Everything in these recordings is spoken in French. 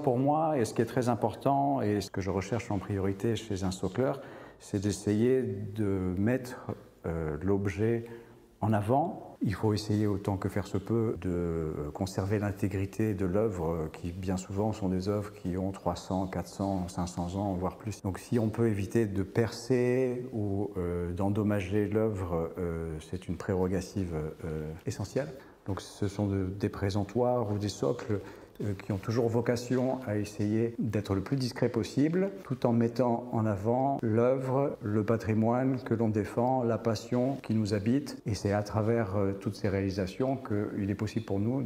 pour moi, et ce qui est très important, et ce que je recherche en priorité chez un socleur, c'est d'essayer de mettre l'objet en avant. Il faut essayer autant que faire se peut de conserver l'intégrité de l'œuvre qui bien souvent sont des œuvres qui ont 300, 400, 500 ans, voire plus. Donc si on peut éviter de percer ou d'endommager l'œuvre, c'est une prérogative essentielle. Donc ce sont des présentoirs ou des socles qui ont toujours vocation à essayer d'être le plus discret possible, tout en mettant en avant l'œuvre, le patrimoine que l'on défend, la passion qui nous habite. Et c'est à travers toutes ces réalisations qu'il est possible pour nous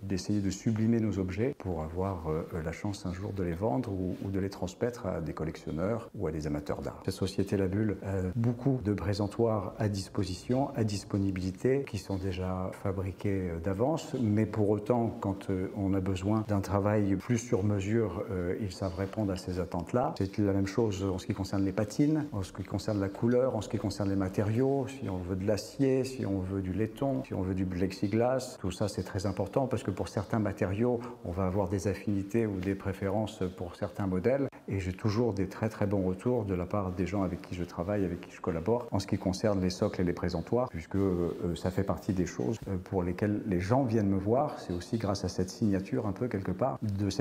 d'essayer de sublimer nos objets pour avoir la chance un jour de les vendre ou de les transmettre à des collectionneurs ou à des amateurs d'art. La Société La Bulle a beaucoup de présentoirs à disposition, à disponibilité, qui sont déjà fabriqués d'avance, mais pour autant, quand on a besoin d'un travail plus sur mesure, ils savent répondre à ces attentes-là. C'est la même chose en ce qui concerne les patines, en ce qui concerne la couleur, en ce qui concerne les matériaux, si on veut de l'acier, si on veut du laiton, si on veut du plexiglas. Tout ça, c'est très important parce que pour certains matériaux, on va avoir des affinités ou des préférences pour certains modèles. Et j'ai toujours des très très bons retours de la part des gens avec qui je travaille, avec qui je collabore, en ce qui concerne les socles et les présentoirs, puisque ça fait partie des choses pour lesquelles les gens viennent me voir. C'est aussi grâce à cette signature un peu quelque part de cette